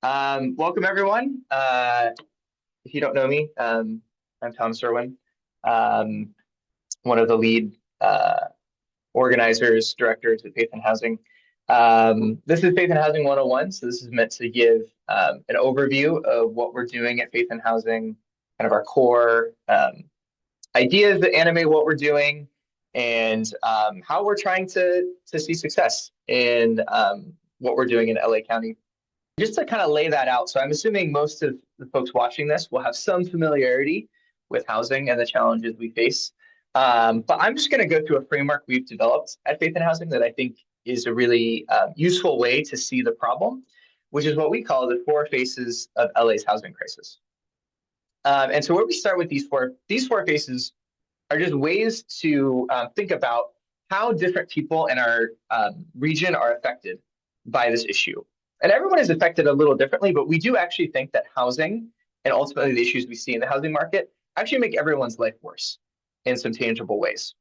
Welcome everyone. If you don't know me, I'm Tom Serwin, um, one of the lead organizers, directors at Faith and Housing. This is Faith and Housing 101, so this is meant to give an overview of what we're doing at Faith and Housing, kind of our core ideas that animate what we're doing, and how we're trying to see success in what we're doing in LA County. Just to kind of lay that out, so I'm assuming most of the folks watching this will have some familiarity with housing and the challenges we face. But I'm just going to go through a framework we've developed at Faith and Housing that I think is a really useful way to see the problem, which is what we call the four faces of LA's housing crisis. And so where we start with these four faces are just ways to think about how different people in our region are affected by this issue. And everyone is affected a little differently, but we do actually think that housing and ultimately the issues we see in the housing market actually make everyone's life worse in some tangible ways.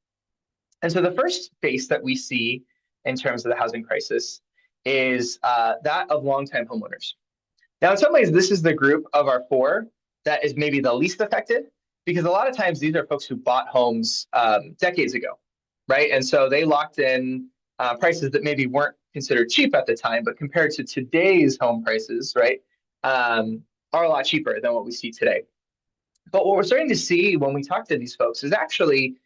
And so the first face that we see in terms of the housing crisis is that of longtime homeowners. Now, in some ways, this is the group of our four that is maybe the least affected because a lot of times these are folks who bought homes decades ago, right? And so they locked in prices that maybe weren't considered cheap at the time, but compared to today's home prices, right, are a lot cheaper than what we see today. But what we're starting to see when we talk to these folks is actually,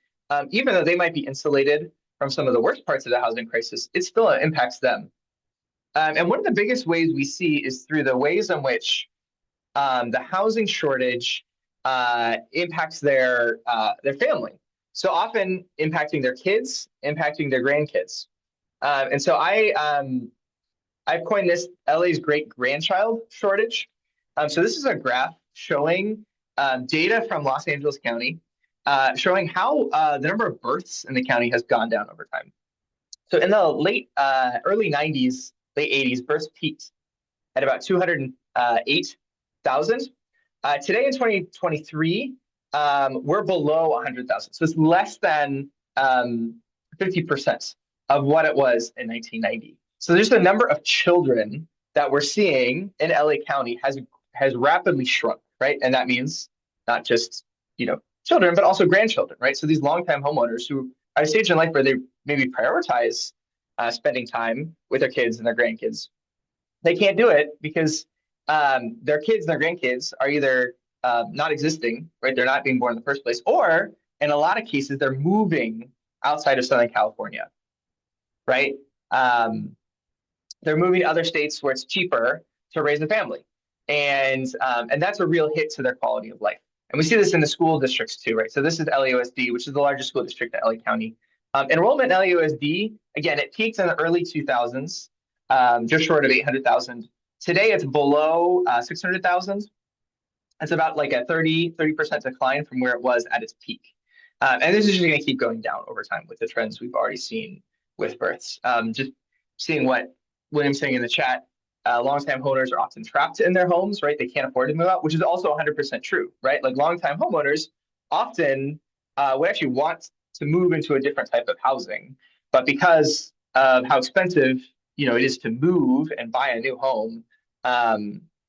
even though they might be insulated from some of the worst parts of the housing crisis, it still impacts them. And one of the biggest ways we see is through the ways in which the housing shortage impacts their family. So often impacting their kids, impacting their grandkids. And so I've coined this LA's great grandchild shortage. So this is a graph showing data from Los Angeles County, showing how the number of births in the county has gone down over time. So in the early 90s, late 80s, births peaked at about 208,000. Today in 2023, we're below 100,000. So it's less than 50% of what it was in 1990. So just the number of children that we're seeing in LA County has rapidly shrunk, right? And that means not just, children, but also grandchildren, right? So these longtime homeowners who are at a stage in life where they maybe prioritize spending time with their kids and their grandkids, they can't do it because their kids and their grandkids are either not existing, right? They're not being born in the first place, or in a lot of cases, they're moving outside of Southern California, right? They're moving to other states where it's cheaper to raise a family, and that's a real hit to their quality of life. And we see this in the school districts too, right? So this is LAUSD, which is the largest school district in LA County. Enrollment in LAUSD, again, it peaked in the early 2000s, just short of 800,000. Today, it's below 600,000. It's about like a 30% decline from where it was at its peak. And this is just going to keep going down over time with the trends we've already seen with births. Just seeing what William's saying in the chat, longtime homeowners are often trapped in their homes, right? They can't afford to move out, which is also 100% true, right? Like longtime homeowners often would actually want to move into a different type of housing, but because of how expensive it is to move and buy a new home,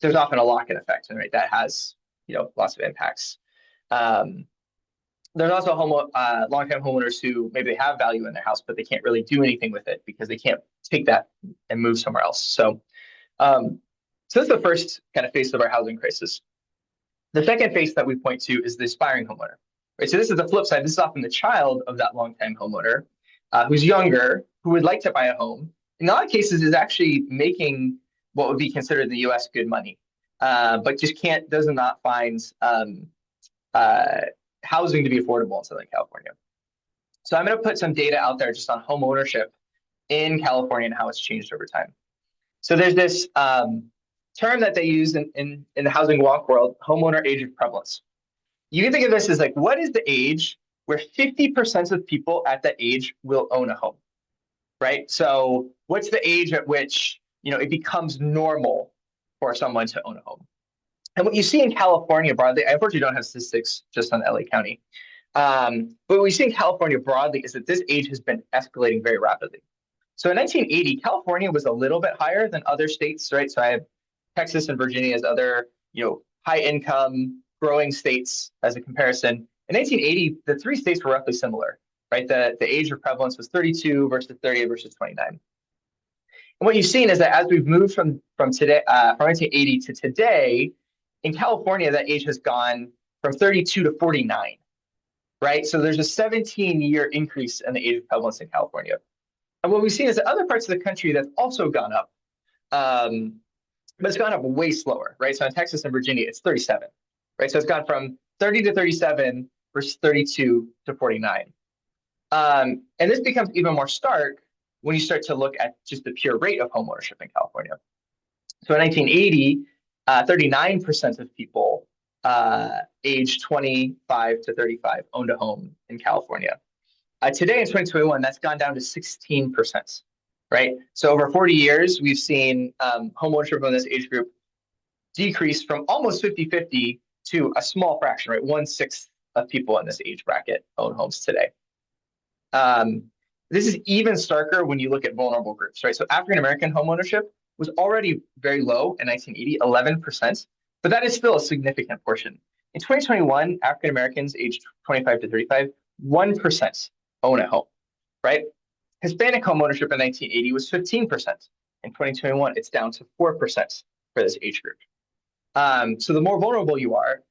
there's often a lock-in effect, and right, that has lots of impacts. There's also long-time homeowners who maybe they have value in their house, but they can't really do anything with it because they can't take that and move somewhere else. So that's the first kind of face of our housing crisis. The second face that we point to is the aspiring homeowner. Right? So this is the flip side. This is often the child of that longtime homeowner who's younger, who would like to buy a home. In a lot of cases, is actually making what would be considered in the U.S. good money, but just does not find housing to be affordable in Southern California. So I'm going to put some data out there just on home ownership in California and how it's changed over time. So there's this term that they use in the housing wonk world, homeowner age of prevalence. You can think of this as like, what is the age where 50% of people at that age will own a home, right? So what's the age at which it becomes normal for someone to own a home? And what you see in California broadly, I unfortunately don't have statistics just on LA County, but what we see in California broadly is that this age has been escalating very rapidly. So in 1980, California was a little bit higher than other states, right? So I have Texas and Virginia as other, high income growing states as a comparison. In 1980, the three states were roughly similar, right? The age of prevalence was 32 versus 30 versus 29. And what you've seen is that as we've moved from today, from 1980 to today, in California, that age has gone from 32 to 49, right? So there's a 17-year increase in the age of prevalence in California. And what we've seen is that other parts of the country that's also gone up, but it's gone up way slower, right? So in Texas and Virginia, it's 37, right? So it's gone from 30 to 37 versus 32 to 49. And this becomes even more stark when you start to look at just the pure rate of homeownership in California. So in 1980, 39% of people aged 25 to 35 owned a home in California. Today in 2021, that's gone down to 16%, right? So over 40 years, we've seen homeownership in this age group decrease from almost 50-50 to a small fraction, right? 1/6 of people in this age bracket own homes today. This is even starker when you look at vulnerable groups, right? So African American homeownership was already very low in 1980, 11%, but that is still a significant portion. In 2021, African Americans aged 25 to 35, 1% own a home, right? Hispanic homeownership in 1980 was 15%. In 2021, it's down to 4% for this age group. So the more vulnerable you are,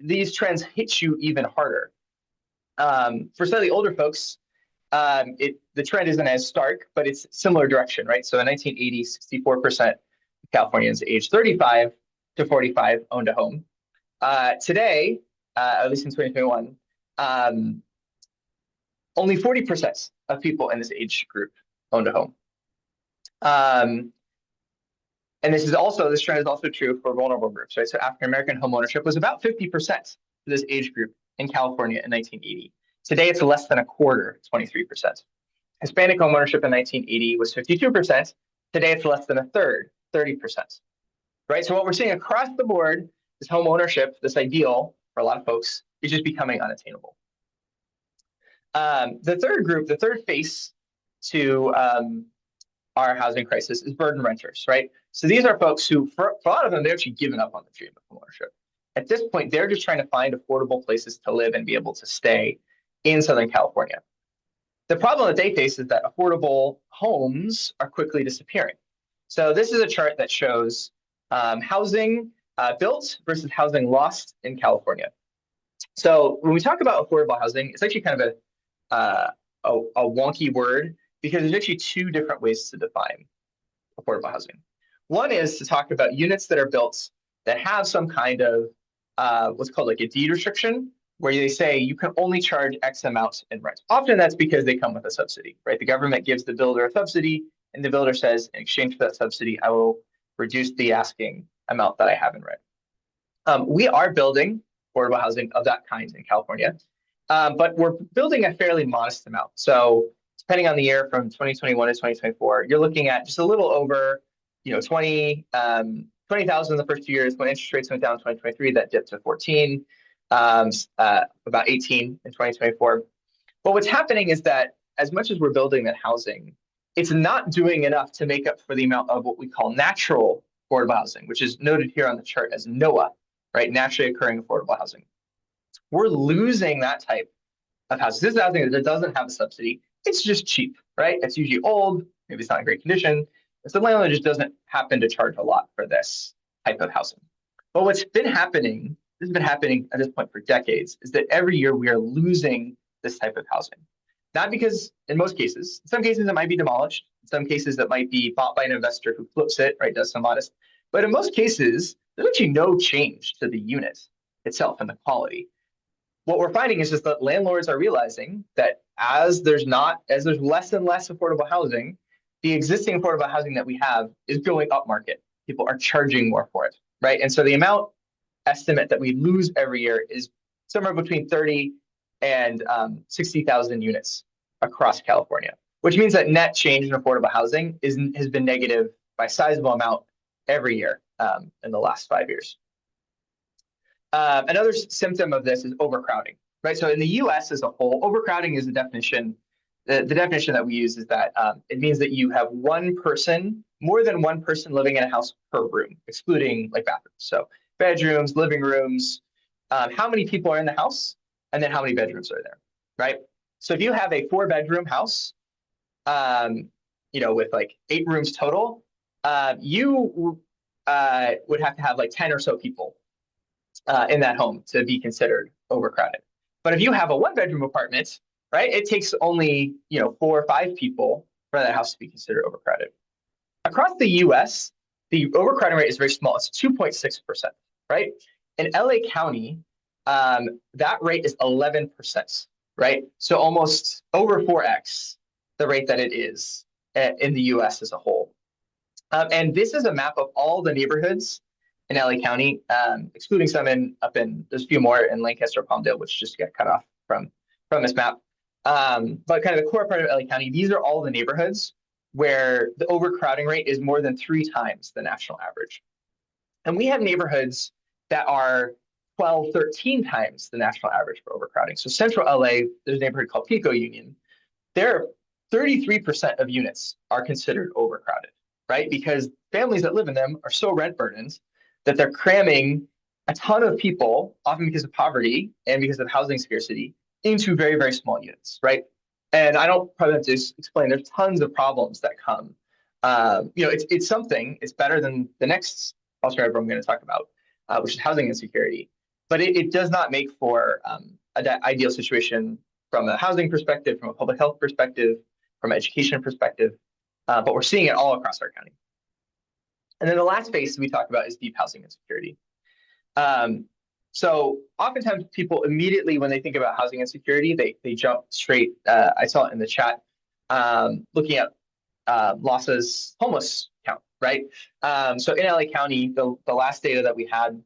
these trends hit you even harder. For slightly older folks, the trend isn't as stark, but it's similar direction, right? So in 1980, 64% of Californians aged 35 to 45 owned a home. Today, at least in 2021, only 40% of people in this age group owned a home. And this trend is also true for vulnerable groups, right? So African American homeownership was about 50% for this age group in California in 1980. Today, it's less than a quarter, 23%. Hispanic homeownership in 1980 was 52%. Today, it's less than a third, 30%. Right? So what we're seeing across the board is homeownership, this ideal for a lot of folks, is just becoming unattainable. The third face to our housing crisis is burden renters, right? So these are folks who, for a lot of them, they've actually given up on the dream of homeownership. At this point, they're just trying to find affordable places to live and be able to stay in Southern California. The problem that they face is that affordable homes are quickly disappearing. So this is a chart that shows housing built versus housing lost in California. So when we talk about affordable housing, it's actually kind of a wonky word because there's actually two different ways to define affordable housing. One is to talk about units that are built that have some kind of what's called like a deed restriction, where they say you can only charge X amount in rent. Often that's because they come with a subsidy, right? The government gives the builder a subsidy, and the builder says, in exchange for that subsidy, I will reduce the asking amount that I have in rent. We are building affordable housing of that kind in California, but we're building a fairly modest amount. So depending on the year from 2021 to 2024, you're looking at just a little over, 20,000 in the first 2 years. When interest rates went down in 2023, that dipped to 14, about 18 in 2024. But what's happening is that as much as we're building that housing, it's not doing enough to make up for the amount of what we call natural affordable housing, which is noted here on the chart as NOAH, right? Naturally occurring affordable housing. We're losing that type of housing. This is housing that doesn't have a subsidy. It's just cheap, right? It's usually old. Maybe it's not in great condition. So the landlord just doesn't happen to charge a lot for this type of housing. But what's been happening, this has been happening at this point for decades, is that every year we are losing this type of housing. Not because, in most cases, in some cases it might be demolished. In some cases it might be bought by an investor who flips it, right, does some modest. But in most cases, there's actually no change to the unit itself and the quality. What we're finding is just that landlords are realizing that as there's less and less affordable housing, the existing affordable housing that we have is going up market. People are charging more for it, right? And so the amount estimate that we lose every year is somewhere between 30 and 60,000 units across California, which means that net change in affordable housing has been negative by a sizable amount every year in the last 5 years. Another symptom of this is overcrowding, right? So in the US as a whole, overcrowding is the definition. The definition that we use is that it means that you have one person more than one person living in a house per room, excluding like bathrooms. So bedrooms, living rooms, how many people are in the house, and then how many bedrooms are there, right? So if you have a 4 bedroom house, um, with like 8 rooms total, you would have to have like 10 or so people in that home to be considered overcrowded. But if you have a 1 bedroom apartment, right, it takes only 4 or 5 people for that house to be considered overcrowded. Across the U.S., the overcrowding rate is very small. It's 2.6%, right? In LA County, that rate is 11%, right? So almost over 4x the rate that it is in the U.S. as a whole. And this is a map of all the neighborhoods in LA County, excluding some there's a few more in Lancaster, Palmdale, which just get cut off from this map. But kind of the core part of LA County, these are all the neighborhoods where the overcrowding rate is more than 3 times the national average. And we have neighborhoods that are 12, 13 times the national average for overcrowding. So central LA, there's a neighborhood called Pico Union. There, 33% of units are considered overcrowded, right? Because families that live in them are so rent burdened that they're cramming a ton of people, often because of poverty and because of housing scarcity, into very, very small units, right? And I don't probably have to explain. There's tons of problems that come. It's something. It's better than the next alternative I'm going to talk about, which is housing insecurity. But it does not make for an ideal situation from a housing perspective, from a public health perspective, from an education perspective. But we're seeing it all across our county. And then the last space we talk about is deep housing insecurity. So oftentimes people immediately, when they think about housing insecurity, they jump straight. I saw it in the chat, looking at losses homeless count, right? So in LA County, the last data that we had,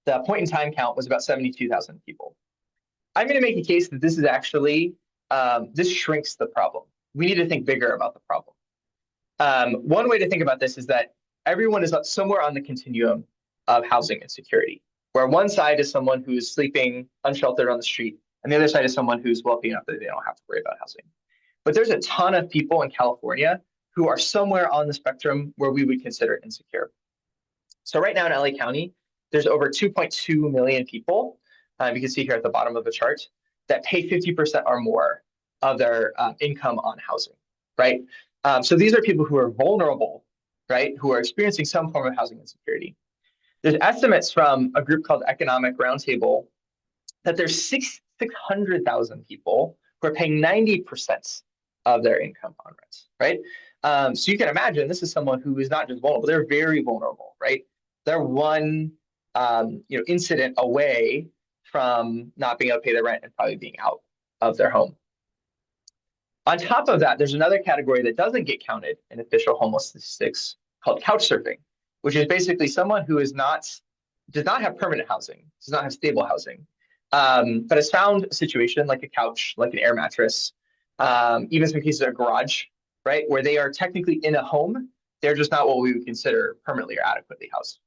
the point in time count was about 72,000 people. I'm going to make a case that this is actually, this shrinks the problem. We need to think bigger about the problem. One way to think about this is that everyone is somewhere on the continuum of housing insecurity, where one side is someone who's sleeping unsheltered on the street, and the other side is someone who's wealthy enough that they don't have to worry about housing. But there's a ton of people in California who are somewhere on the spectrum where we would consider insecure. So right now in LA County, there's over 2.2 million people, you can see here at the bottom of the chart, that pay 50% or more of their income on housing, right? So these are people who are vulnerable, right? Who are experiencing some form of housing insecurity. There's estimates from a group called Economic Roundtable that there's 600,000 people who are paying 90% of their income on rents, right? So you can imagine this is someone who is not just vulnerable, they're very vulnerable, right? They're one incident away from not being able to pay their rent and probably being out of their home. On top of that, there's another category that doesn't get counted in official homeless statistics called couch surfing, which is basically someone who does not have permanent housing, does not have stable housing, but has found a situation like a couch, like an air mattress, even some cases of a garage, right, where they are technically in a home, they're just not what we would consider permanently or adequately housed.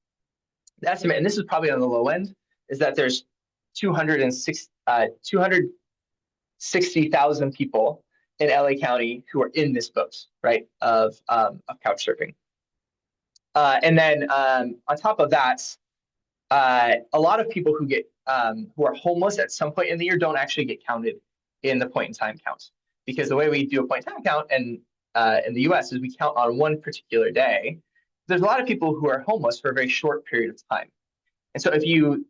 The estimate, and this is probably on the low end, is that there's 260,000 people in LA County who are in this boat, right, of couch surfing. And then on top of that, a lot of people who are homeless at some point in the year don't actually get counted in the point in time count, because the way we do a point in time count in the U.S. is we count on one particular day. There's a lot of people who are homeless for a very short period of time, and so if you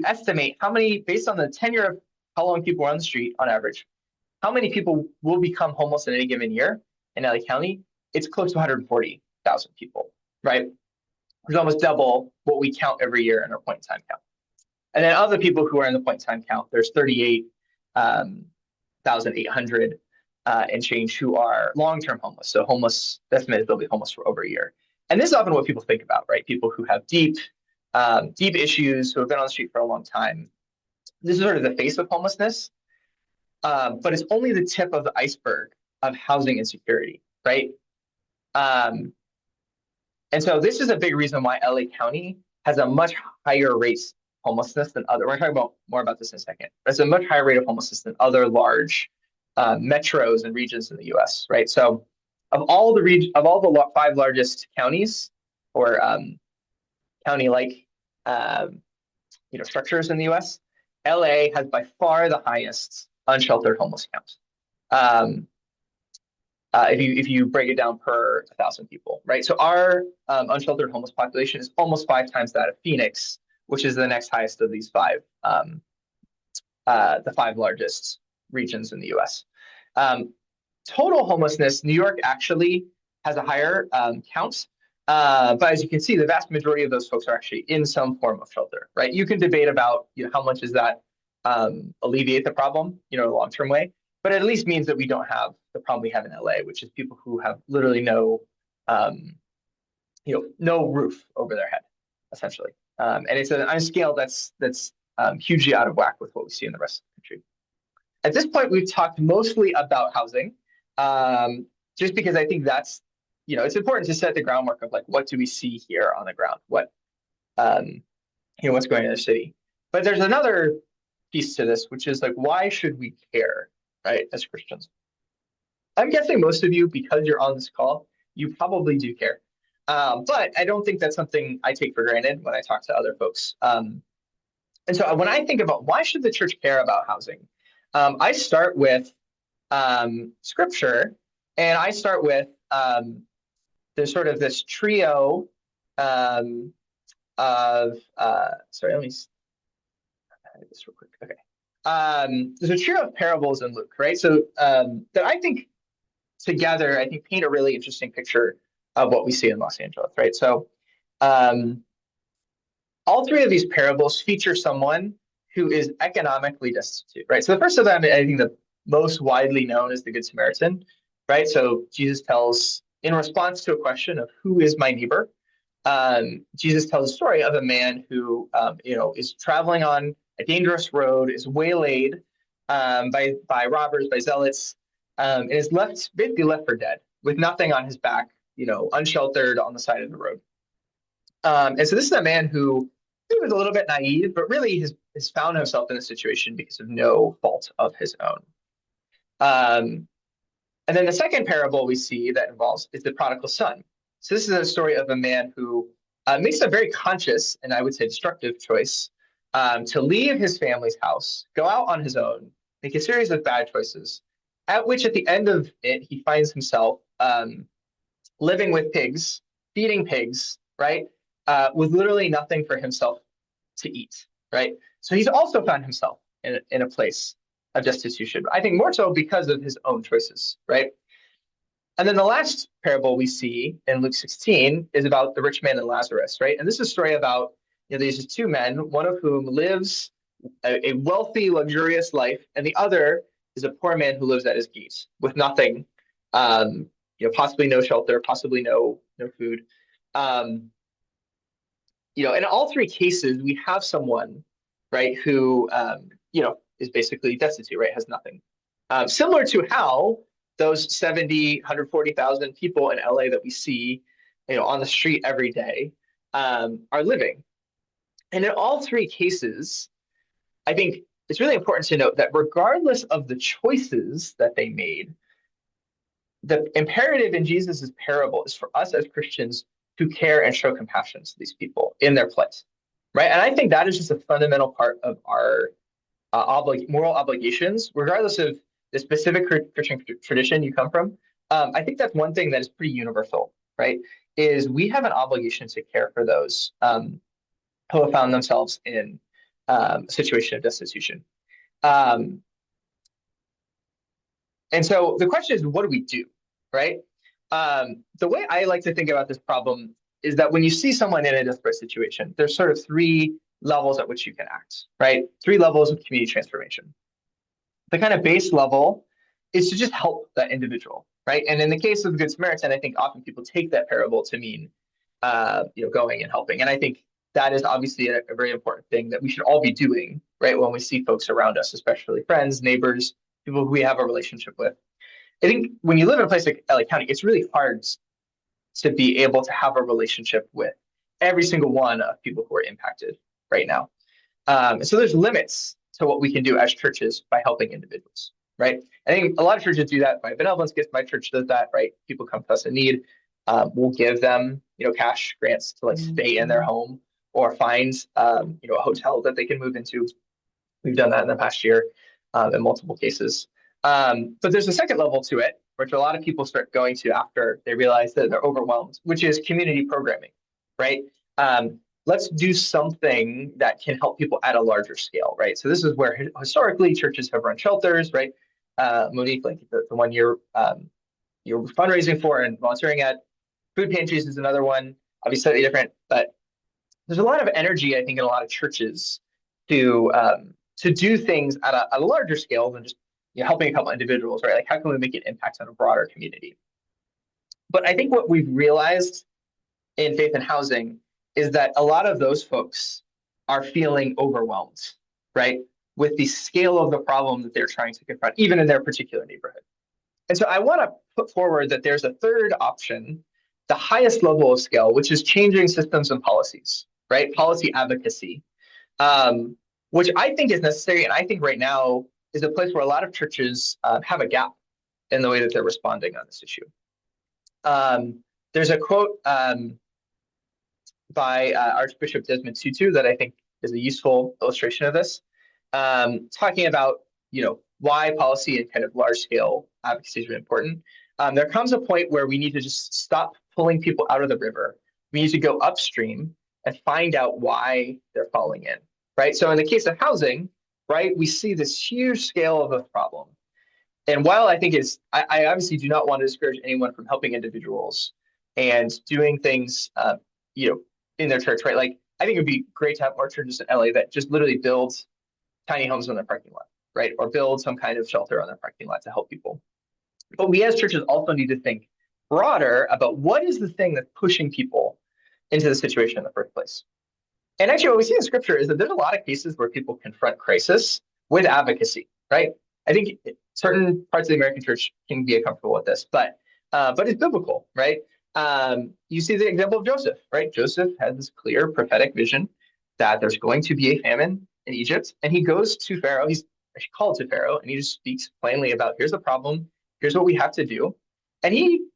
estimate how many, based on the tenure of how long people are on the street on average, how many people will become homeless in any given year in LA County, it's close to 140,000 people, right? It's almost double what we count every year in our point in time count. And then other people who are in the point in time count, there's 38,800 and change who are long-term homeless. So homeless, estimated they'll be homeless for over a year. And this is often what people think about, right? People who have deep issues, who have been on the street for a long time. This is sort of the face of homelessness, but it's only the tip of the iceberg of housing insecurity, right? And so this is a big reason why LA County has a much higher rate of homelessness than other. We're going to talk more about this in a second. It's a much higher rate of homelessness than other large metros and regions in the U.S., right? So of all the five largest counties or county-like um, structures in the U.S., LA has by far the highest unsheltered homeless count. Um, if you break it down per 1,000 people, right? So our unsheltered homeless population is almost five times that of Phoenix, which is the next highest of these five, the five largest regions in the U.S. Um, Total homelessness, New York actually has a higher count. But as you can see, the vast majority of those folks are actually in some form of shelter, right? You can debate about how much does that alleviate the problem, in a long-term way, but it at least means that we don't have the problem we have in LA, which is people who have literally um, no roof over their head, essentially. And it's on a scale that's hugely out of whack with what we see in the rest of the country. At this point, we've talked mostly about housing, um, just because I think it's important to set the groundwork of like, what do we see here on the ground? Um, what's going on in the city? But there's another piece to this, which is like, why should we care, right, as Christians? I'm guessing most of you, because you're on this call, you probably do care. But I don't think that's something I take for granted when I talk to other folks. And so when I think about why should the church care about housing, I start with scripture, and I start with there's sort of this trio um, of sorry, let me edit this real quick. Okay, there's a trio of parables in Luke, right? So that I think together, I think paint a really interesting picture of what we see in Los Angeles, right? So um, all three of these parables feature someone who is economically destitute, right? So the first of them, I think the most widely known is the Good Samaritan, right? So Jesus tells, in response to a question of who is my neighbor, Jesus tells a story of a man who, is traveling on a dangerous road, is waylaid by robbers, by zealots, and is basically left for dead with nothing on his back, unsheltered on the side of the road. And so this is a man who was a little bit naive, but really has found himself in a situation because of no fault of his own. Um, and then the second parable we see that involves is the prodigal son. So this is a story of a man who makes a very conscious and I would say destructive choice to leave his family's house, go out on his own, make a series of bad choices, at which at the end of it, he finds himself living with pigs, feeding pigs, right? With literally nothing for himself to eat, right? So he's also found himself in a place of destitution. I think more so because of his own choices, right? And then the last parable we see in Luke 16 is about the rich man and Lazarus, right? And this is a story about these two men, one of whom lives a wealthy, luxurious life, and the other is a poor man who lives at his gate with nothing, possibly no shelter, possibly no food. Um, in all three cases, we have someone, right, who, is basically destitute, right, has nothing. Similar to how those 70, 140,000 people in LA that we see, on the street every day, are living. And in all three cases, I think it's really important to note that regardless of the choices that they made, the imperative in Jesus's parable is for us as Christians to care and show compassion to these people in their plight, right? And I think that is just a fundamental part of our moral obligations, regardless of the specific Christian tradition you come from. I think that's one thing that is pretty universal, right? Is we have an obligation to care for those who have found themselves in a situation of destitution. Um, and so the question is, what do we do, right? The way I like to think about this problem is that when you see someone in a desperate situation, there's sort of three levels at which you can act, right? Three levels of community transformation. The kind of base level is to just help that individual, right? And in the case of the Good Samaritan, I think often people take that parable to mean, going and helping. And I think that is obviously a very important thing that we should all be doing, right? When we see folks around us, especially friends, neighbors, people who we have a relationship with. I think when you live in a place like LA County, it's really hard to be able to have a relationship with every single one of people who are impacted right now. So there's limits to what we can do as churches by helping individuals. right? I think a lot of churches do that by benevolence gifts. My church does that, right? People come to us in need. We'll give them, cash grants to like stay in their home or find, a hotel that they can move into. We've done that in the past year in multiple cases. But there's a second level to it, which a lot of people start going to after they realize that they're overwhelmed, which is community programming, right? Let's do something that can help people at a larger scale, right? So this is where historically churches have run shelters, right? Monique, like the one you're fundraising for and volunteering at, food pantries is another one, obviously slightly different, but there's a lot of energy, I think, in a lot of churches to do things at a larger scale than just helping a couple individuals, right? Like how can we make an impact on a broader community? But I think what we've realized in faith and housing is that a lot of those folks are feeling overwhelmed, right? With the scale of the problem that they're trying to confront, even in their particular neighborhood. And so I want to put forward that there's a third option, the highest level of scale, which is changing systems and policies, right? Policy advocacy, um, which I think is necessary. And I think right now is a place where a lot of churches have a gap in the way that they're responding on this issue. There's a quote by Archbishop Desmond Tutu that I think is a useful illustration of this, talking about why policy and kind of large scale advocacy is really important. There comes a point where we need to just stop pulling people out of the river. We need to go upstream and find out why they're falling in, right? So in the case of housing, right, we see this huge scale of a problem. And while I think I obviously do not want to discourage anyone from helping individuals and doing things, in their church, right? Like I think it would be great to have more churches in LA that just literally build tiny homes on their parking lot, right? Or build some kind of shelter on their parking lot to help people. But we as churches also need to think broader about what is the thing that's pushing people into the situation in the first place. And actually, what we see in scripture is that there's a lot of cases where people confront crisis with advocacy, right? I think certain parts of the American church can be uncomfortable with this, but it's biblical, right? You see the example of Joseph, right? Joseph has this clear prophetic vision that there's going to be a famine in Egypt, and he goes to Pharaoh. He's actually called to Pharaoh, and he just speaks plainly about here's the problem, here's what we have to do, and he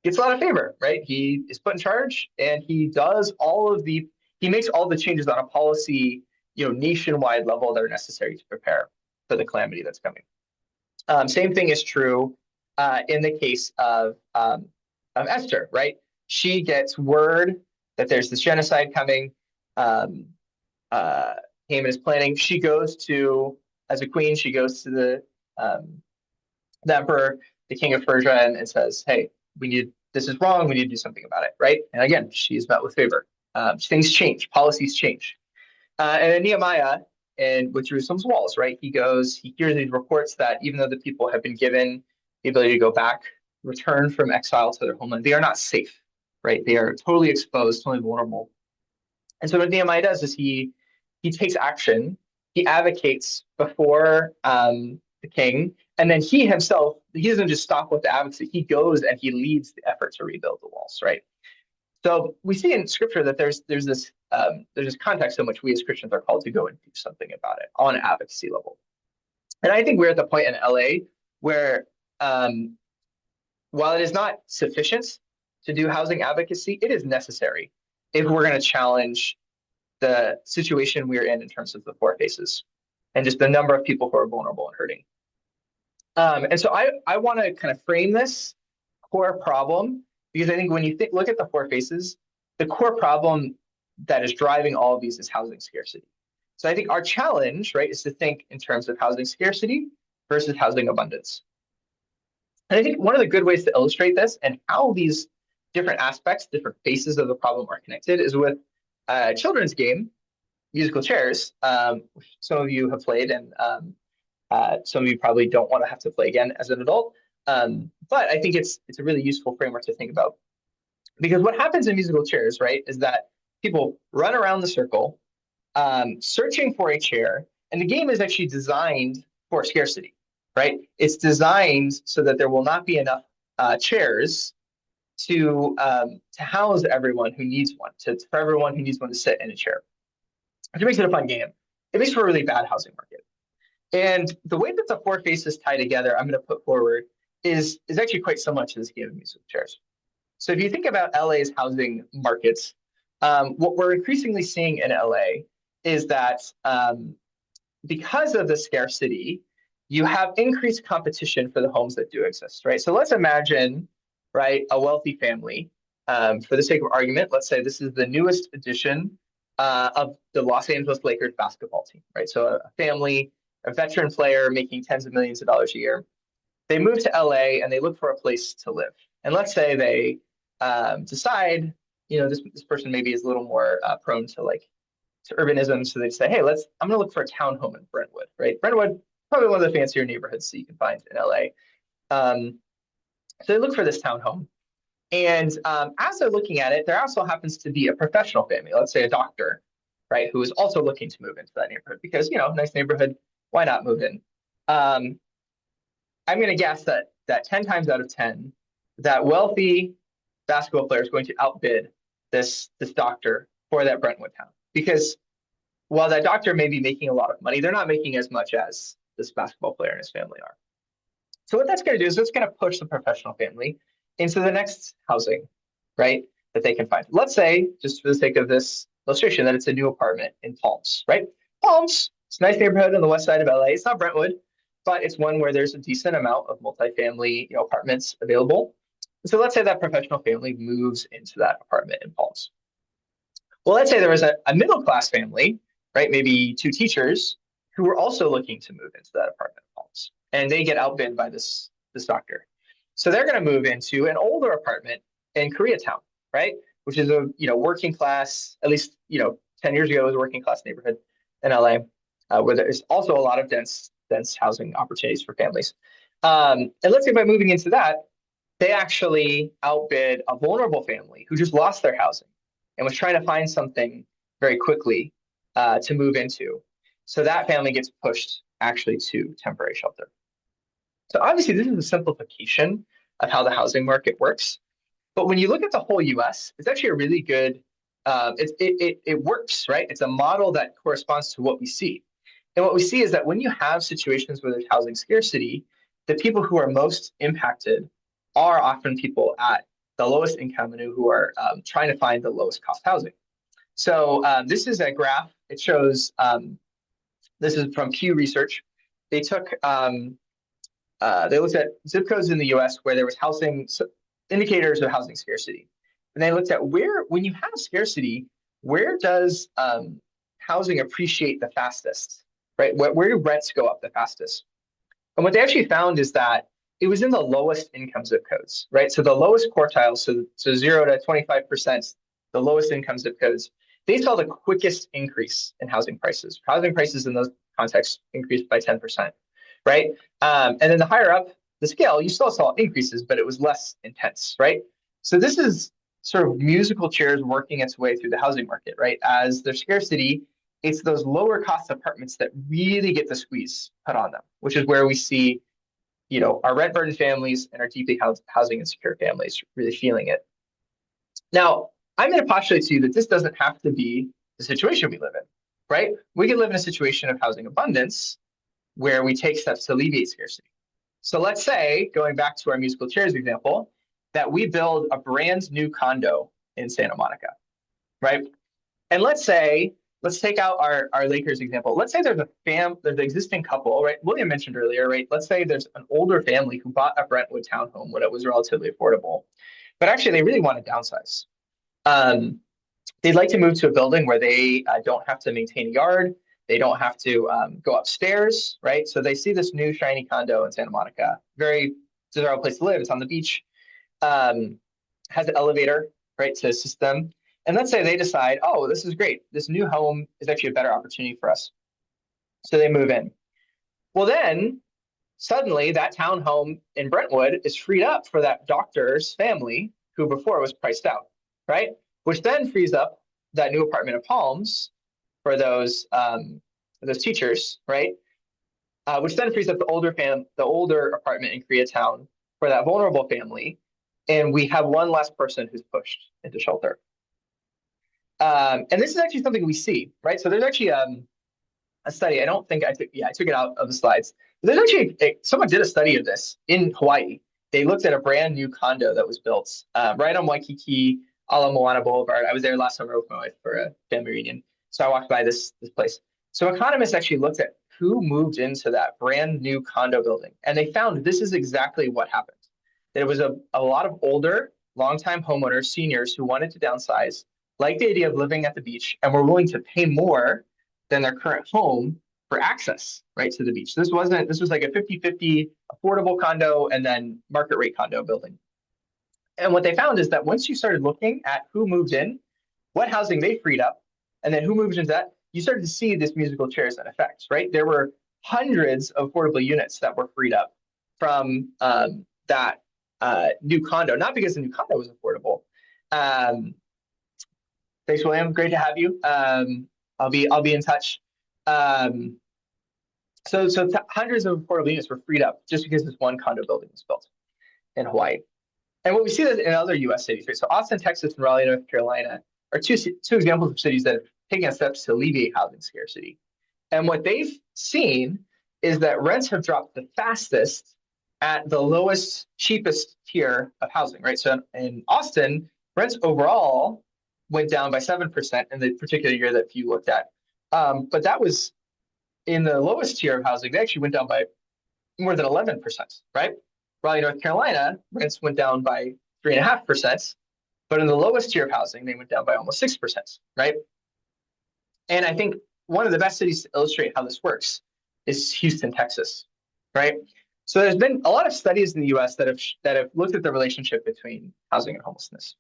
gets a lot of favor, right? He is put in charge, and he makes all the changes on a policy, nationwide level that are necessary to prepare for the calamity that's coming. Same thing is true in the case of Esther, right? She gets word that there's this genocide coming. Haman is planning. She goes to, as a queen, she goes to the emperor, the king of Persia, and says, "Hey, this is wrong. We need to do something about it," right? And again, she's met with favor. Things change, policies change. And then Nehemiah, and with Jerusalem's walls, right? He hears these reports that even though the people have been given the ability to go back, return from exile to their homeland, they are not safe, right? They are totally exposed, totally vulnerable. And so what Nehemiah does is he takes action. He advocates before the king, and then he himself, he doesn't just stop with the advocacy. He goes and he leads the effort to rebuild the walls, right? So we see in scripture that there's this context in which we as Christians are called to go and do something about it on an advocacy level. And I think we're at the point in LA where while it is not sufficient to do housing advocacy, it is necessary if we're going to challenge the situation we're in terms of the four faces and just the number of people who are vulnerable and hurting. And so I want to kind of frame this core problem because I think when you look at the four faces, the core problem that is driving all of these is housing scarcity. So I think our challenge, right, is to think in terms of housing scarcity versus housing abundance. And I think one of the good ways to illustrate this and how these different aspects, different faces of the problem are connected is with a children's game, musical chairs, which some of you have played and some of you probably don't want to have to play again as an adult. But I think it's a really useful framework to think about. Because what happens in musical chairs, right, is that people run around the circle searching for a chair, and the game is actually designed for scarcity, right? It's designed so that there will not be enough chairs to house everyone who needs one, for everyone who needs one to sit in a chair. Which makes it a fun game. It makes for a really bad housing market. And the way that the four faces tie together, I'm going to put forward is actually quite similar to this game of musical chairs. So if you think about LA's housing markets, what we're increasingly seeing in LA is that because of the scarcity, you have increased competition for the homes that do exist, right? So let's imagine, right, a wealthy family. For the sake of argument, let's say this is the newest edition of the Los Angeles Lakers basketball team, right? So a family, a veteran player making tens of millions of dollars a year. They move to LA and they look for a place to live. And let's say they decide, this person maybe is a little more prone to urbanism. So they say, hey, I'm going to look for a townhome in Brentwood, right? Brentwood, probably one of the fancier neighborhoods that you can find in LA. So they look for this townhome. And as they're looking at it, there also happens to be a professional family, let's say a doctor, right, who is also looking to move into that neighborhood because, nice neighborhood, why not move in? I'm going to guess that 10 times out of 10, that wealthy basketball player is going to outbid this doctor for that Brentwood town because while that doctor may be making a lot of money, they're not making as much as this basketball player and his family are. So what that's going to do is it's going to push the professional family into the next housing, right, that they can find. Let's say, just for the sake of this illustration, that it's a new apartment in Palms, right? Palms, it's a nice neighborhood on the west side of LA. It's not Brentwood, but it's one where there's a decent amount of multifamily, apartments available. So let's say that professional family moves into that apartment in Palms. Well, let's say there was a middle class family, right? Maybe two teachers who were also looking to move into that apartment in Palms, and they get outbid by this doctor. So they're going to move into an older apartment in Koreatown, right? Which is a working class, at least 10 years ago, it was a working class neighborhood in LA, where there's also a lot of dense housing opportunities for families. And let's say by moving into that, they actually outbid a vulnerable family who just lost their housing and was trying to find something very quickly to move into. So that family gets pushed actually to temporary shelter. So obviously, this is a simplification of how the housing market works. But when you look at the whole US, it's actually a really good, it works, right? It's a model that corresponds to what we see. And what we see is that when you have situations where there's housing scarcity, the people who are most impacted are often people at the lowest income and who are trying to find the lowest cost housing. So this is a graph. It shows, this is from Pew Research. They took, they looked at zip codes in the US where there was housing, indicators of housing scarcity. And they looked at when you have scarcity, where does housing appreciate the fastest, right? Where do rents go up the fastest? And what they actually found is that it was in the lowest income zip codes, right? So the lowest quartile, so 0 to 25%, the lowest income zip codes, they saw the quickest increase in housing prices. Housing prices in those contexts increased by 10%, right? And then the higher up the scale, you still saw increases, but it was less intense, right? So this is sort of musical chairs working its way through the housing market, right? As there's scarcity, it's those lower cost apartments that really get the squeeze put on them, which is where we see, our rent burdened families and our deeply housing insecure families really feeling it. Now, I'm going to postulate to you that this doesn't have to be the situation we live in, right? We can live in a situation of housing abundance where we take steps to alleviate scarcity. So let's say, going back to our musical chairs example, that we build a brand new condo in Santa Monica, right? And let's take out our Lakers example. Let's say there's there's an existing couple, right? William mentioned earlier, right? Let's say there's an older family who bought a Brentwood townhome when it was relatively affordable, but actually they really want to downsize. They'd like to move to a building where they don't have to maintain a yard. They don't have to go upstairs, right? So they see this new shiny condo in Santa Monica, very desirable place to live. It's on the beach, has an elevator, right, to assist them. And let's say they decide, oh, this is great. This new home is actually a better opportunity for us. So they move in. Well, then suddenly that townhome in Brentwood is freed up for that doctor's family who before was priced out, right? Which then frees up that new apartment in Palms for those teachers, right? Which then frees up the older apartment in Koreatown for that vulnerable family, and we have one less person who's pushed into shelter. And this is actually something we see, right? So there's actually a study. I don't think I took, yeah, I took it out of the slides. There's actually, someone did a study of this in Hawaii. They looked at a brand new condo that was built right on Waikiki, Ala Moana Boulevard. I was there last summer with my wife for a family reunion. So I walked by this place. So economists actually looked at who moved into that brand new condo building. And they found this is exactly what happened. That it was a lot of older, longtime homeowners, seniors who wanted to downsize, liked the idea of living at the beach, and were willing to pay more than their current home for access right to the beach. This was like a 50-50 affordable condo and then market rate condo building. And what they found is that once you started looking at who moved in, what housing they freed up, and then who moved into that, you started to see this musical chairs and effects, right? There were hundreds of affordable units that were freed up from that new condo, not because the new condo was affordable. Um, Thanks, William. Great to have you. I'll be in touch. Um, so hundreds of affordable units were freed up just because this one condo building was built in Hawaii. And what we see that in other U.S. cities, right? So Austin, Texas, and Raleigh, North Carolina are two examples of cities that have taken steps to alleviate housing scarcity. And what they've seen is that rents have dropped the fastest at the lowest, cheapest tier of housing, right? So in Austin, rents overall went down by 7% in the particular year that you looked at. But that was in the lowest tier of housing, they actually went down by more than 11%, right? Raleigh, North Carolina, rents went down by 3.5%, but in the lowest tier of housing, they went down by almost 6%, right? And I think one of the best cities to illustrate how this works is Houston, Texas, right? So there's been a lot of studies in the U.S. that have looked at the relationship between housing and homelessness.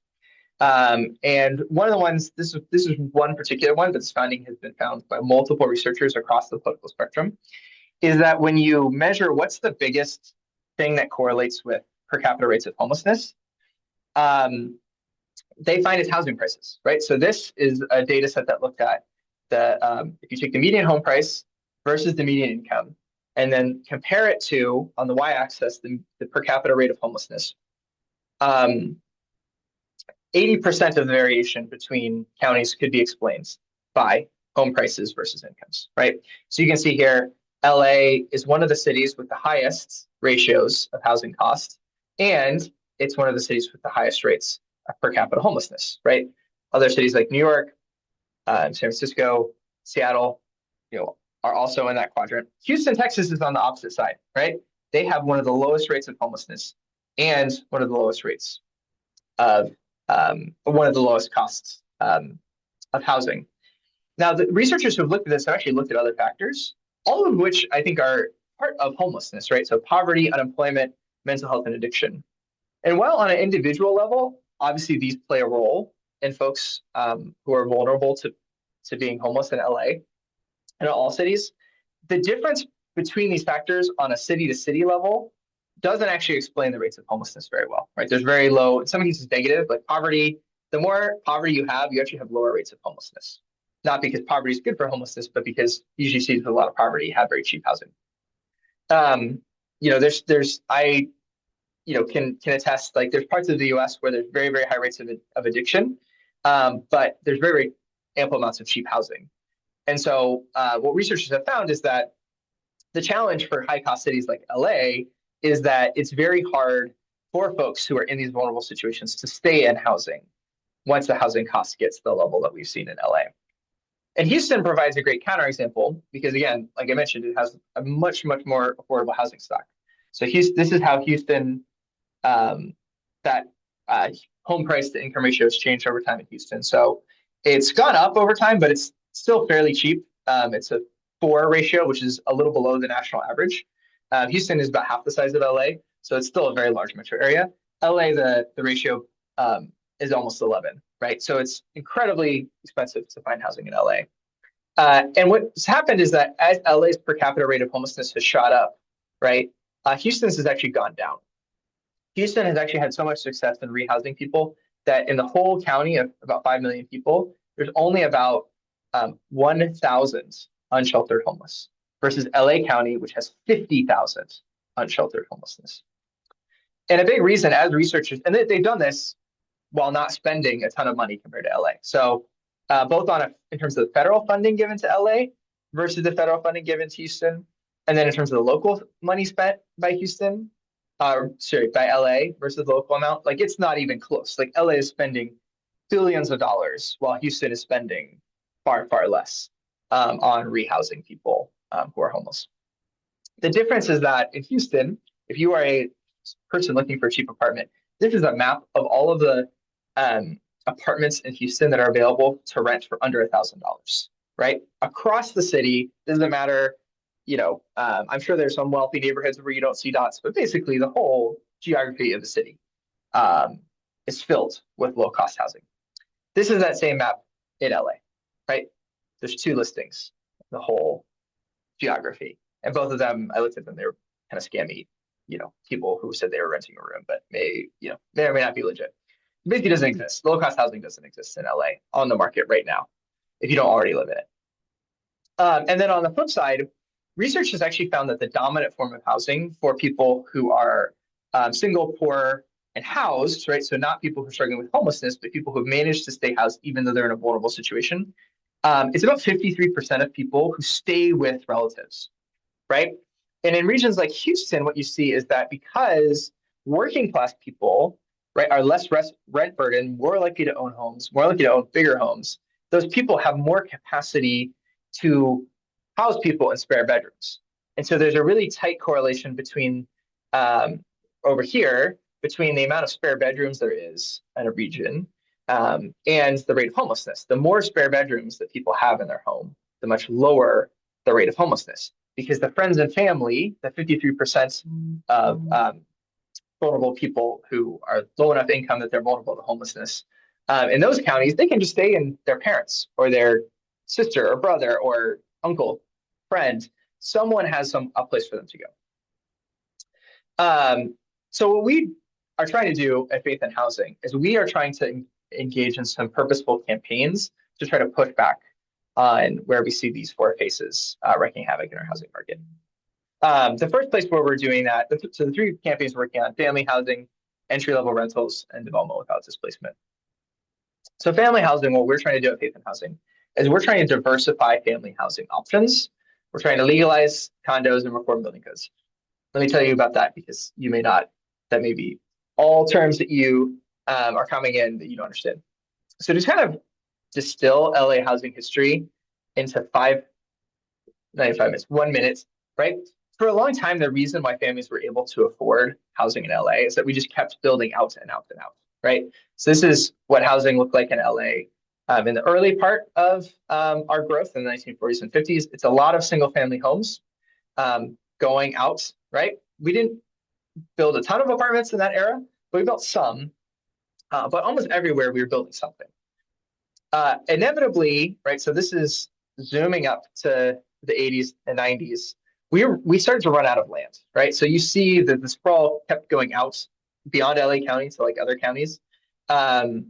And one of the ones, this is one particular one, but this finding has been found by multiple researchers across the political spectrum, is that when you measure what's the biggest thing that correlates with per capita rates of homelessness, they find it's housing prices, right? So this is a data set that looked at if you take the median home price versus the median income, and then compare it to, on the y-axis, the per capita rate of homelessness. 80% of the variation between counties could be explained by home prices versus incomes, right? So you can see here, LA is one of the cities with the highest ratios of housing costs, and it's one of the cities with the highest rates of per capita homelessness, right? Other cities like New York, San Francisco, Seattle, are also in that quadrant. Houston, Texas is on the opposite side, right? They have one of the lowest rates of homelessness and one of the lowest rates of one of the lowest costs of housing. Now, the researchers who have looked at this have actually looked at other factors, all of which I think are part of homelessness, right? So poverty, unemployment, mental health, and addiction. And while on an individual level, obviously these play a role in folks who are vulnerable to being homeless in LA and in all cities, the difference between these factors on a city to city level doesn't actually explain the rates of homelessness very well, right? There's very low, in some cases negative, like poverty. The more poverty you actually have lower rates of homelessness. Not because poverty is good for homelessness, but because usually cities with a lot of poverty have very cheap housing. I can attest, like there's parts of the U.S. where there's very, very high rates of addiction, but there's very, very ample amounts of cheap housing. And so what researchers have found is that the challenge for high cost cities like LA is that it's very hard for folks who are in these vulnerable situations to stay in housing once the housing cost gets to the level that we've seen in LA. And Houston provides a great counterexample because, again, like I mentioned, it has a much, much more affordable housing stock. So this is how Houston, that home price to income ratio has changed over time in Houston. So it's gone up over time, but it's still fairly cheap. It's a 4 ratio, which is a little below the national average. Houston is about half the size of LA, so it's still a very large metro area. LA, the ratio is almost 11, right? So it's incredibly expensive to find housing in LA. And what's happened is that as LA's per capita rate of homelessness has shot up, right, Houston's has actually gone down. Houston has actually had so much success in rehousing people that in the whole county of about 5 million people, there's only about 1,000 unsheltered homeless versus LA County, which has 50,000 unsheltered homelessness. And a big reason as researchers, and they've done this while not spending a ton of money compared to LA. So both in terms of the federal funding given to LA, versus the federal funding given to Houston. And then in terms of the local money spent by Houston, sorry, by LA versus the local amount, like it's not even close. Like LA is spending billions of dollars while Houston is spending far, far less on rehousing people who are homeless. The difference is that in Houston, if you are a person looking for a cheap apartment, this is a map of all of the apartments in Houston that are available to rent for under $1,000, right? Across the city, doesn't matter. I'm sure there's some wealthy neighborhoods where you don't see dots, but basically the whole geography of the city um, is filled with low cost housing. This is that same map in LA, right? There's two listings, the whole geography. And both of them, I looked at them, they were kind of scammy, people who said they were renting a room, but may or may not be legit. It basically doesn't exist. Low cost housing doesn't exist in LA on the market right now if you don't already live in it. And then on the flip side, research has actually found that the dominant form of housing for people who are single, poor, and housed, right? So not people who are struggling with homelessness, but people who have managed to stay housed even though they're in a vulnerable situation. It's about 53% of people who stay with relatives, right? And in regions like Houston, what you see is that because working class people, right, are less rent burdened, more likely to own homes, more likely to own bigger homes, those people have more capacity to house people in spare bedrooms. And so there's a really tight correlation between over here between the amount of spare bedrooms there is in a region and the rate of homelessness. The more spare bedrooms that people have in their home, the much lower the rate of homelessness. Because the friends and family, the 53% of vulnerable people who are low enough income that they're vulnerable to homelessness, in those counties, they can just stay in their parents or their sister or brother or uncle, friend. Someone has a place for them to go. So what we are trying to do at Faith and Housing is we are trying to engage in some purposeful campaigns to try to push back on where we see these four faces wreaking havoc in our housing market. The first place where we're doing that, so the three campaigns we're working on: family housing, entry-level rentals, and development without displacement. So family housing, what we're trying to do at Faith and Housing is we're trying to diversify family housing options. We're trying to legalize condos and reform building codes. Let me tell you about that because you may not, that may be all terms that you are coming in that you don't understand. So just kind of distill LA housing history into 95 minutes, 1 minute, right? For a long time, the reason why families were able to afford housing in LA is that we just kept building out and out and out, right? So this is what housing looked like in LA in the early part of our growth in the 1940s and 50s. It's a lot of single family homes going out, right? We didn't build a ton of apartments in that era, but we built some. But almost everywhere we were building something. Inevitably, right? So this is zooming up to the 80s and 90s. We started to run out of land, right? So you see that the sprawl kept going out beyond LA County to like other counties. But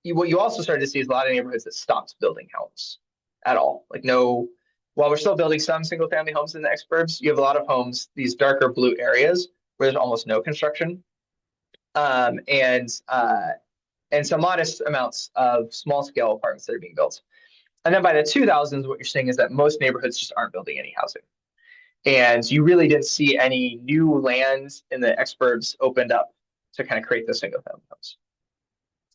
what you also started to see is a lot of neighborhoods that stopped building homes at all. Like while we're still building some single family homes in the exurbs, you have a lot of homes, these darker blue areas where there's almost no construction. And some modest amounts of small scale apartments that are being built. And then by the 2000s, what you're seeing is that most neighborhoods just aren't building any housing. And you really didn't see any new land in the exurbs opened up to kind of create those single family homes.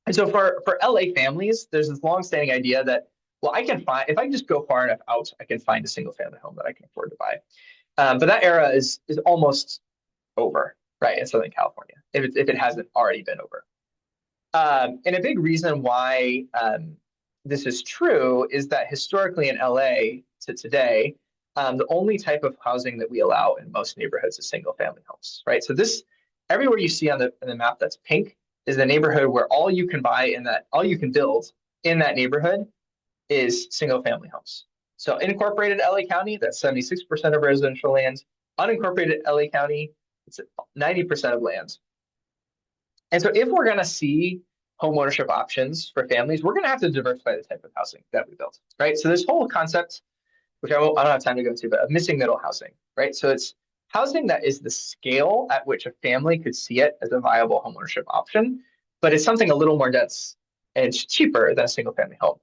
And so for LA families, there's this long-standing idea that, well, if I just go far enough out, I can find a single family home that I can afford to buy. But that era is almost over, right, in Southern California, if it hasn't already been over. And a big reason why this is true is that historically in LA to today, the only type of housing that we allow in most neighborhoods is single family homes, right? So everywhere you see on the map that's pink is the neighborhood where all you can build in that neighborhood is single family homes. So incorporated LA County, that's 76% of residential land. Unincorporated LA County, it's 90% of land. And so if we're going to see home ownership options for families, we're going to have to diversify the type of housing that we build, right? So this whole concept, which I don't have time to go into, but of missing middle housing, right? So it's housing that is the scale at which a family could see it as a viable home ownership option, but it's something a little more dense and cheaper than a single family home.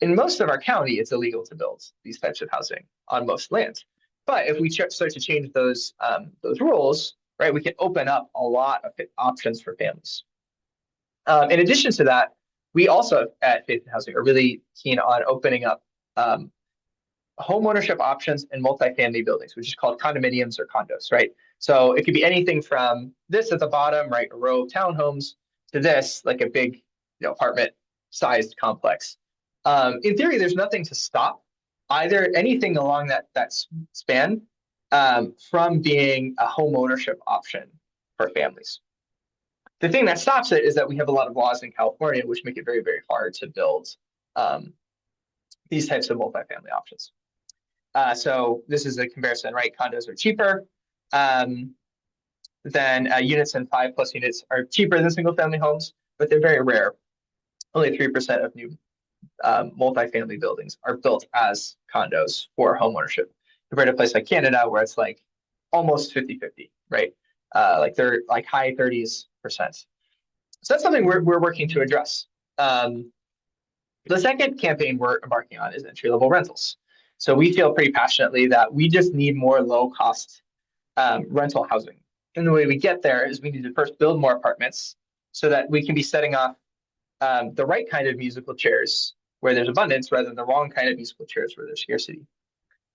in most of our county, it's illegal to build these types of housing on most lands. But if we start to change those rules, right, we can open up a lot of options for families. In addition to that, we also at Faith and Housing are really keen on opening up home ownership options in multifamily buildings, which is called condominiums or condos, right? So it could be anything from this at the bottom, right, a row of townhomes, to this, like a big, apartment-sized complex. In theory, there's nothing to stop either anything along that span from being a home ownership option for families. The thing that stops it is that we have a lot of laws in California which make it very, very hard to build um, these types of multifamily options. So this is a comparison, right? Condos are cheaper than units, and 5+ units are cheaper than single family homes, but they're very rare. Only 3% of new multifamily buildings are built as condos for homeownership, compared to a place like Canada where it's like almost 50-50, right? Like they're like high 30s%. So that's something we're working to address. The second campaign we're embarking on is entry-level rentals. So we feel pretty passionately that we just need more low-cost rental housing. And the way we get there is we need to first build more apartments so that we can be setting off the right kind of musical chairs where there's abundance rather than the wrong kind of musical chairs where there's scarcity.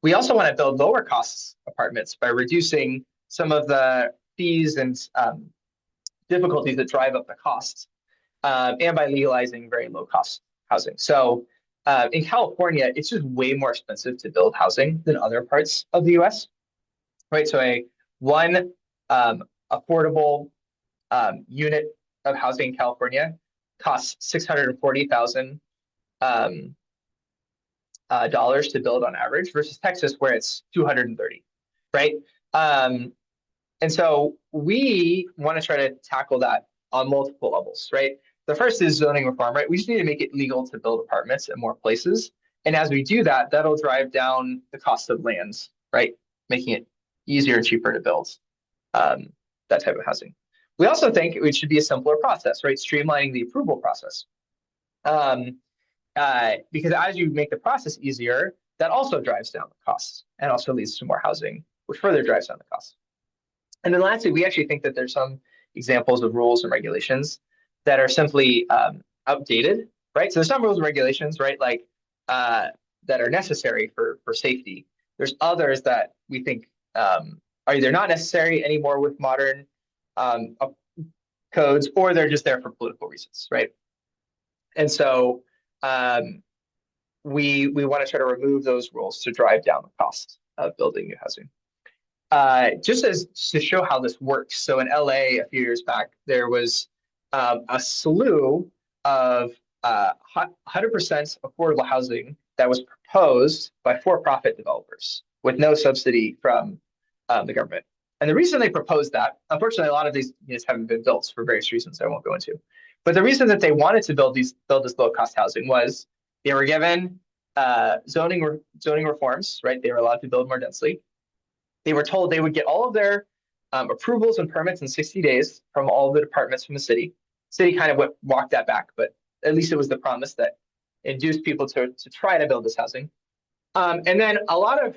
We also want to build lower costs apartments by reducing some of the fees and difficulties that drive up the costs, and by legalizing very low cost housing. So in California, it's just way more expensive to build housing than other parts of the US, right? So one affordable unit of housing in California costs $640,000 dollars to build on average, versus Texas where it's 230, right? And so we want to try to tackle that on multiple levels, right? The first is zoning reform, right? We just need to make it legal to build apartments in more places. And as we do that, that'll drive down the cost of lands, right? Making it easier and cheaper to build that type of housing. We also think it should be a simpler process, right? Streamlining the approval process. Because as you make the process easier, that also drives down the costs and also leads to more housing, which further drives down the costs. And then lastly, we actually think that there's some examples of rules and regulations that are simply outdated, right? So there's some rules and regulations, right, like that are necessary for safety. There's others that we think are either not necessary anymore with modern codes, or they're just there for political reasons, right? And so we want to try to remove those rules to drive down the cost of building new housing. Just as to show how this works. So in LA a few years back, there was a slew of 100% affordable housing that was proposed by for-profit developers with no subsidy from the government. And the reason they proposed that, unfortunately, a lot of these units haven't been built for various reasons I won't go into. But the reason that they wanted to build this low-cost housing was they were given zoning reforms, right? They were allowed to build more densely. They were told they would get all of their approvals and permits in 60 days from all of the departments from the city. City kind of walked that back, but at least it was the promise that induced people to try to build this housing. And then a lot of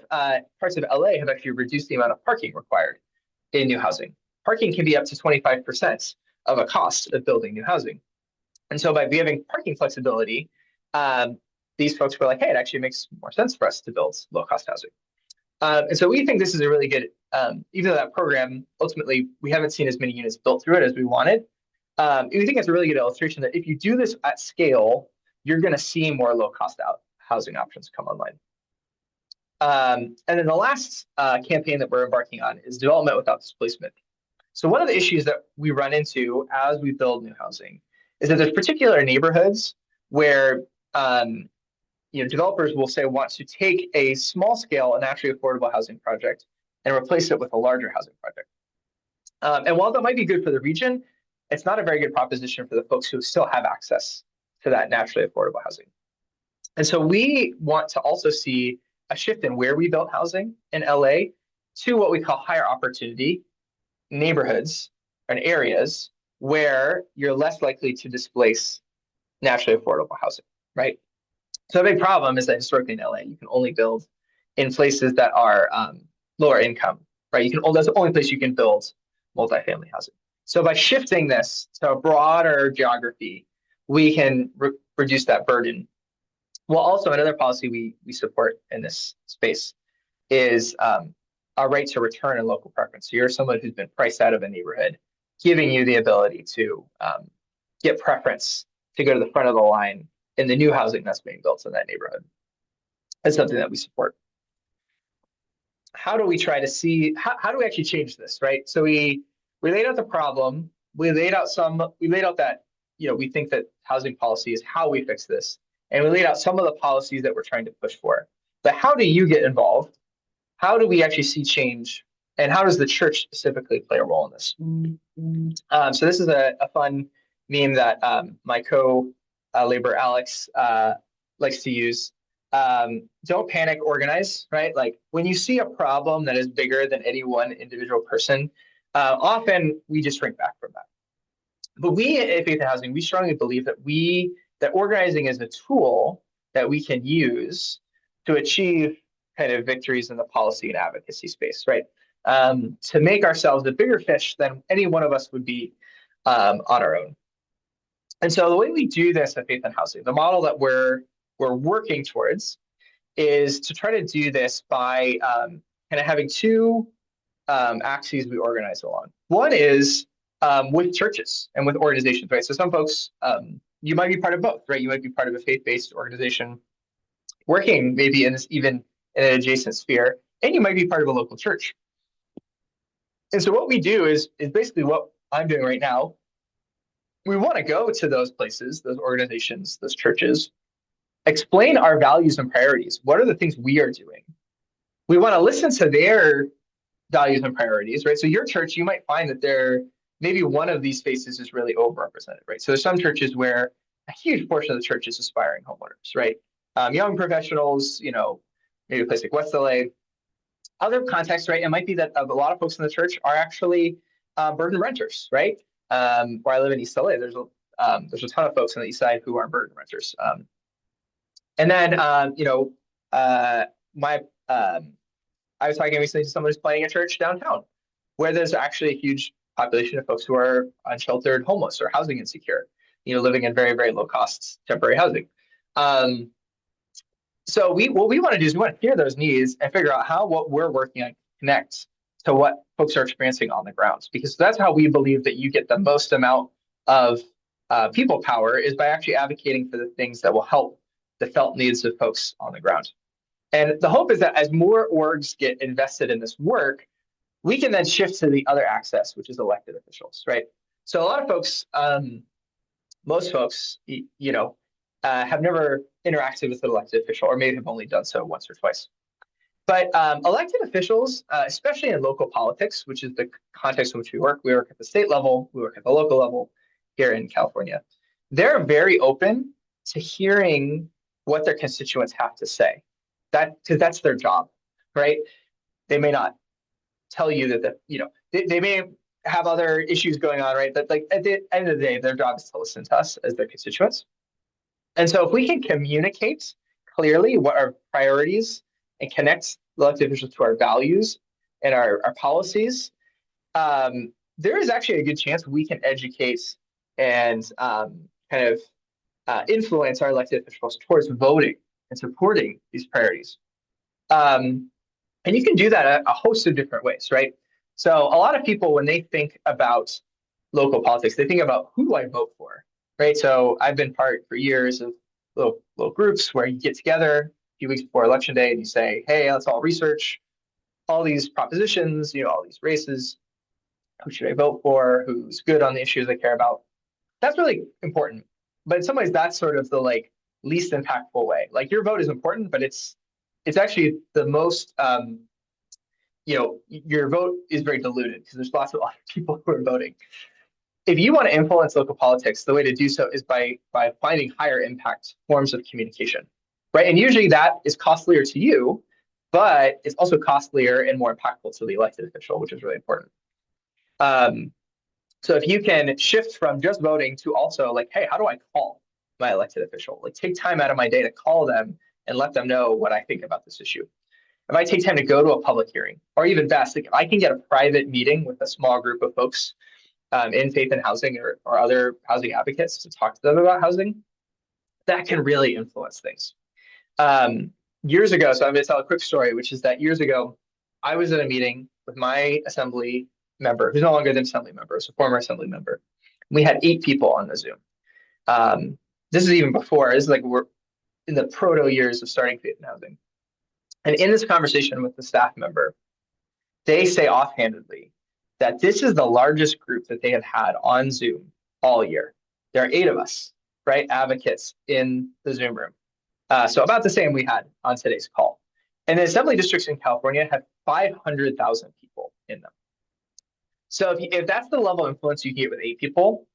parts of LA have actually reduced the amount of parking required in new housing. Parking can be up to 25% of a cost of building new housing. And so by giving parking flexibility, these folks were like, hey, it actually makes more sense for us to build low-cost housing. And so we think this is a really good, even though that program, ultimately, we haven't seen as many units built through it as we wanted. We think it's a really good illustration that if you do this at scale, you're going to see more low-cost housing options come online. And then the last campaign that we're embarking on is development without displacement. So one of the issues that we run into as we build new housing is that there's particular neighborhoods where developers will say want to take a small scale and actually affordable housing project and replace it with a larger housing project. And while that might be good for the region, it's not a very good proposition for the folks who still have access to that naturally affordable housing. And so we want to also see a shift in where we build housing in LA to what we call higher opportunity neighborhoods and areas where you're less likely to displace naturally affordable housing, right? So a big problem is that historically in LA, you can only build in places that are lower income, right? That's the only place you can build multifamily housing. So by shifting this to a broader geography, we can reduce that burden. Well, also another policy we support in this space is our right to return and local preference. So you're someone who's been priced out of a neighborhood, giving you the ability to get preference to go to the front of the line in the new housing that's being built in that neighborhood. That's something that we support. How do we try to see how do we actually change this, right? So we laid out the problem. We laid out that we think that housing policy is how we fix this, and we laid out some of the policies that we're trying to push for. But how do you get involved? How do we actually see change? And how does the church specifically play a role in this? So this is a fun meme that my co-labor Alex likes to use. Don't panic, organize, right? Like when you see a problem that is bigger than any one individual person, often we just shrink back from that. But we at Faith and Housing, we strongly believe that organizing is a tool that we can use to achieve kind of victories in the policy and advocacy space, right? To make ourselves a bigger fish than any one of us would be on our own. And so the way we do this at Faith and Housing, the model that we're working towards is to try to do this by kind of having two axes we organize along. One is with churches and with organizations, right? So some folks, you might be part of both, right? You might be part of a faith-based organization working maybe in this even in an adjacent sphere, and you might be part of a local church. And so what we do is basically what I'm doing right now. We want to go to those places, those organizations, those churches, explain our values and priorities. What are the things we are doing? We want to listen to their values and priorities, right? So your church, you might find that maybe one of these spaces is really overrepresented, right? So there's some churches where a huge portion of the church is aspiring homeowners, right? Young professionals, maybe a place like West LA. Other contexts, right? It might be that a lot of folks in the church are actually burden renters, right? Where I live in East LA, there's a ton of folks on the East Side who are burden renters. And then, my I was talking recently to someone who's planning a church downtown, where there's actually a huge population of folks who are unsheltered, homeless, or housing insecure, living in very, very low cost temporary housing. So what we want to do is we want to hear those needs and figure out how what we're working on connects to what folks are experiencing on the grounds, because that's how we believe that you get the most amount of people power is by actually advocating for the things that will help the felt needs of folks on the ground. And the hope is that as more orgs get invested in this work, we can then shift to the other access, which is elected officials, right? So a lot of folks, most folks, have never interacted with an elected official, or maybe have only done so once or twice. But elected officials, especially in local politics, which is the context in which we work at the state level, we work at the local level here in California. They're very open to hearing what their constituents have to say. Because that's their job, right? They may not tell you that they may have other issues going on, right? But like at the end of the day, their job is to listen to us as their constituents. And so if we can communicate clearly what our priorities and connect elected officials to our values and our policies, there is actually a good chance we can educate and kind of influence our elected officials towards voting and supporting these priorities. And you can do that a host of different ways, right? So a lot of people, when they think about local politics, they think about who do I vote for, right? So I've been part for years of little groups where you get together a few weeks before election day and you say, hey, let's all research all these propositions, all these races. Who should I vote for? Who's good on the issues I care about? That's really important. But in some ways, that's sort of the least impactful way. Like your vote is important, but it's actually the most your vote is very diluted because there's lots of other people who are voting. If you want to influence local politics, the way to do so is by finding higher impact forms of communication, right? And usually that is costlier to you, but it's also costlier and more impactful to the elected official, which is really important. So if you can shift from just voting to also hey, how do I call? my elected official, like take time out of my day to call them and let them know what I think about this issue. If I take time to go to a public hearing, or even best, like if I can get a private meeting with a small group of folks in faith and housing or other housing advocates to talk to them about housing, that can really influence things. Um, Years ago, so I'm going to tell a quick story, which is that years ago, I was in a meeting with my assembly member, who's no longer an assembly member, it's a former assembly member. We had 8 people on the Zoom. Um, this is even before, this is like we're in the proto years of starting faith and housing. And in this conversation with the staff member, they say offhandedly that this is the largest group that they have had on Zoom all year. There are 8 of us, right, advocates in the Zoom room. So about the same we had on today's call. And the assembly districts in California have 500,000 people in them. So if that's the level of influence you get with 8 people,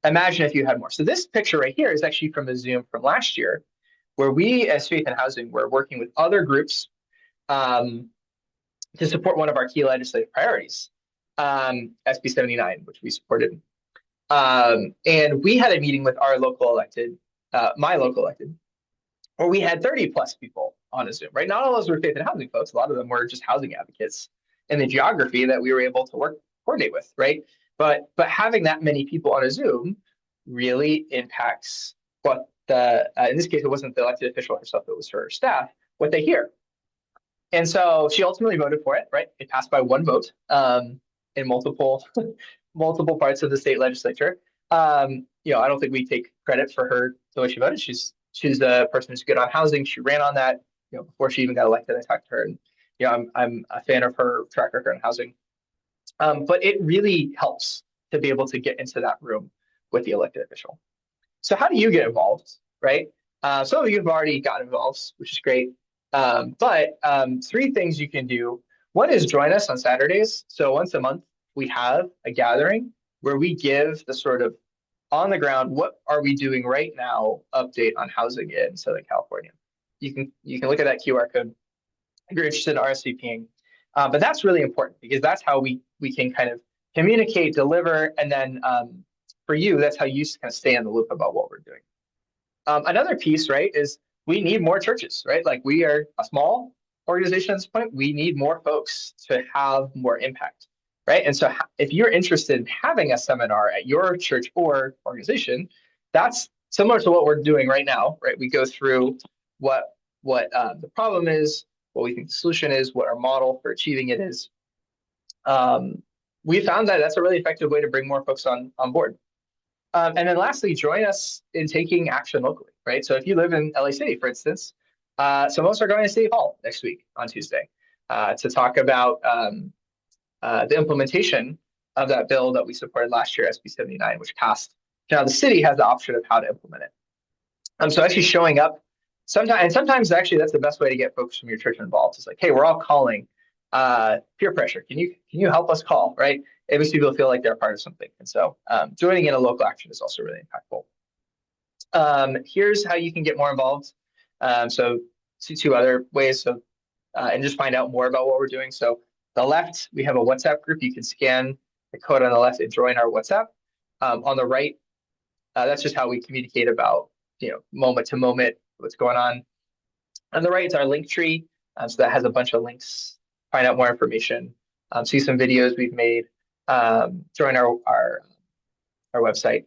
imagine if you had more. So this picture right here is actually from a Zoom from last year, where we as Faith and Housing were working with other groups um, to support one of our key legislative priorities, SB 79, which we supported. And we had a meeting with our local elected, my local elected, where we had 30 plus people on a Zoom, right? Not all of those were faith and housing folks. A lot of them were just housing advocates in the geography that we were able to coordinate with, right? But having that many people on a Zoom really impacts what in this case, it wasn't the elected official herself, it was her staff, what they hear. And so she ultimately voted for it, right? It passed by one vote in multiple multiple parts of the state legislature. I don't think we take credit for her the way she voted. She's a person who's good on housing. She ran on that, before she even got elected. I talked to her, and I'm a fan of her track record on housing. But it really helps to be able to get into that room with the elected official. So how do you get involved, right? Some of you have already gotten involved, which is great. But 3 things you can do. One is join us on Saturdays. So once a month, we have a gathering where we give the sort of on the ground, what are we doing right now update on housing in Southern California. You can look at that QR code if you're interested in RSVPing. But that's really important because that's how we can kind of communicate, deliver, and then for you, that's how you kind of stay in the loop about what we're doing. Another piece, right, is we need more churches, right? Like we are a small organization at this point. We need more folks to have more impact, right? And so if you're interested in having a seminar at your church or organization, that's similar to what we're doing right now, right? We go through what the problem is, what we think the solution is, what our model for achieving it is. We found that that's a really effective way to bring more folks on board. And then lastly, join us in taking action locally, right? So if you live in LA City, for instance, some of us are going to City Hall next week on Tuesday to talk about the implementation of that bill that we supported last year, SB 79, which passed. Now the city has the option of how to implement it. So actually showing up sometimes actually that's the best way to get folks from your church involved. It's like, hey, we're all calling peer pressure. Can you help us call, right? It makes people feel like they're a part of something. And so joining in a local action is also really impactful. Here's how you can get more involved. So 2 other ways. So and just find out more about what we're doing. So the left, we have a WhatsApp group. You can scan the code on the left and join our WhatsApp. On the right, that's just how we communicate about moment to moment what's going on. On the right, it's our link tree. So that has a bunch of links. Find out more information. See some videos we've made. Join our website.